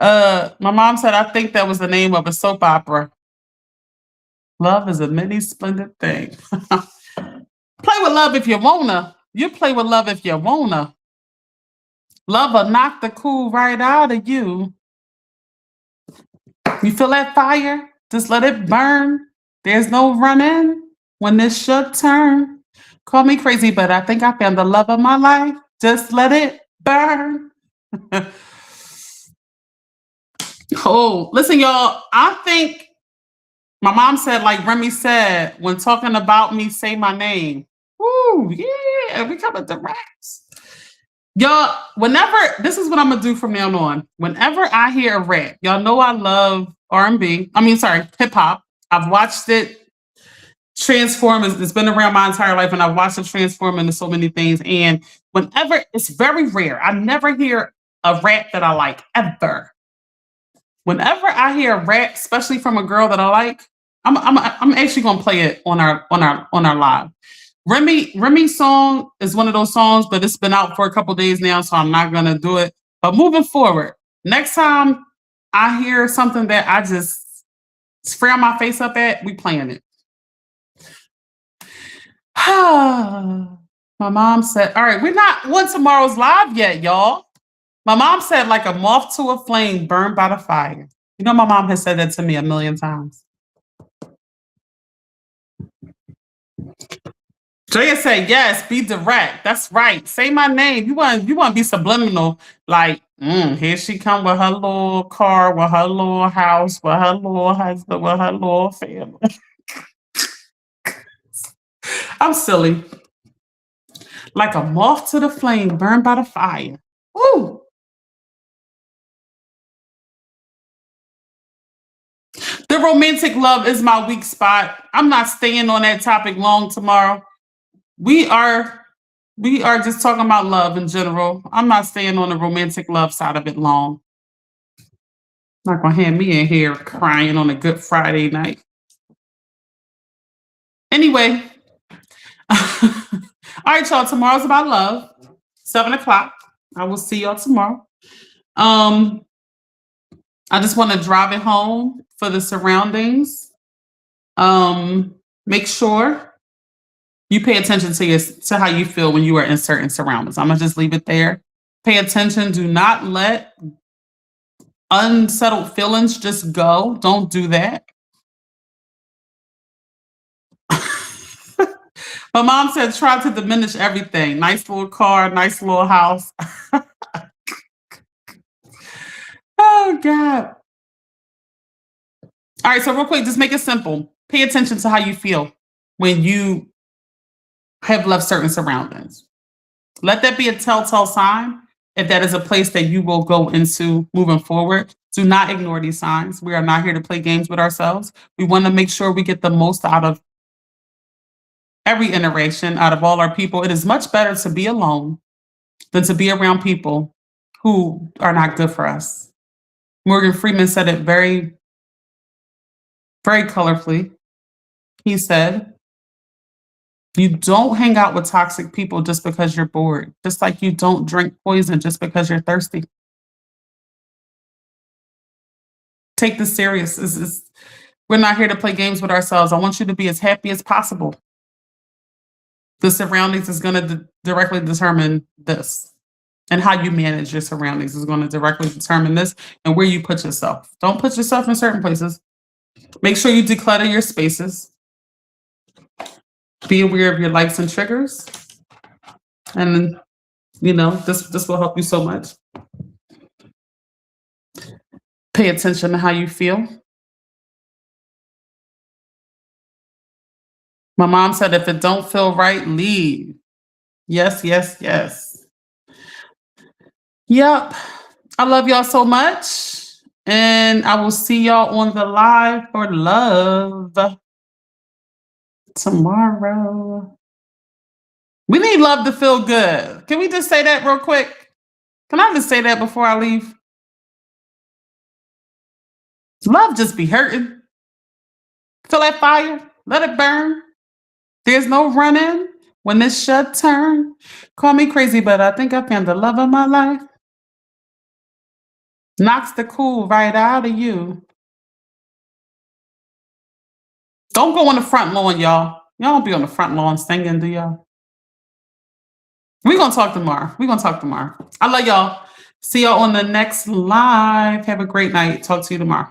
My mom said, I think that was the name of a soap opera. Love is a many splendid thing. Play with love if you wanna. You play with love if you wanna. Love will knock the cool right out of you. You feel that fire? Just let it burn. There's no running when it's your turn. Call me crazy, but I think I found the love of my life. Just let it burn. Oh, listen, y'all. I think my mom said, like Remy said, when talking about me, say my name. Woo, yeah, we coming to raps. Y'all, this is what I'm gonna do from now on. Whenever I hear a rap, y'all know I love R&B. Hip hop. I've watched it transform. It's been around my entire life, and I've watched it transform into so many things. And whenever, it's very rare. I never hear a rap that I like, ever. Whenever I hear a rap, especially from a girl that I like, I'm actually gonna play it on our live. Remy's song is one of those songs, but it's been out for a couple days now, so I'm not gonna do it. But moving forward, next time I hear something that I just frown my face up at, we playing it. My mom said, all right, we're not on tomorrow's live yet, y'all. My mom said, like a moth to a flame burned by the fire. You know, my mom has said that to me a million times. Drea said, yes, be direct. That's right. Say my name. You want to be subliminal. Like, here she come with her little car, with her little house, with her little husband, with her little family. I'm silly. Like a moth to the flame, burned by the fire. Woo! The romantic love is my weak spot. I'm not staying on that topic long tomorrow. We are just talking about love in general. I'm not staying on the romantic love side of it long. Not gonna have me in here crying on a Good Friday night. Anyway, all right, y'all. Tomorrow's about love. 7:00. I will see y'all tomorrow. I just want to drive it home for the surroundings. Make sure you pay attention to how you feel when you are in certain surroundings. I'm gonna just leave it there. Pay attention. Do not let unsettled feelings just go. Don't do that. My mom said, try to diminish everything. Nice little car, nice little house. Oh, God. All right, so real quick, just make it simple. Pay attention to how you feel when you have left certain surroundings. Let that be a telltale sign if that is a place that you will go into moving forward. Do not ignore these signs. We are not here to play games with ourselves. We want to make sure we get the most out of every interaction, out of all our people. It is much better to be alone than to be around people who are not good for us. Morgan Freeman said it very, very colorfully. He said, you don't hang out with toxic people just because you're bored, just like you don't drink poison just because you're thirsty. Take this serious. We're not here to play games with ourselves. I want you to be as happy as possible. The surroundings is going to directly determine this. And how you manage your surroundings is going to directly determine this and where you put yourself. Don't put yourself in certain places. Make sure you declutter your spaces. Be aware of your likes and triggers. And, this will help you so much. Pay attention to how you feel. My mom said, if it don't feel right, leave. Yes, yes, yes. Yep. I love y'all so much. And I will see y'all on the live for love tomorrow. We need love to feel good. Can we just say that real quick? Can I just say that before I leave? Love just be hurting. Feel that fire? Let it burn. There's no running when this shut turn. Call me crazy, but I think I found the love of my life. Knocks the cool right out of you. Don't go on the front lawn, y'all. Y'all don't be on the front lawn singing, do y'all? We're going to talk tomorrow. I love y'all. See y'all on the next live. Have a great night. Talk to you tomorrow.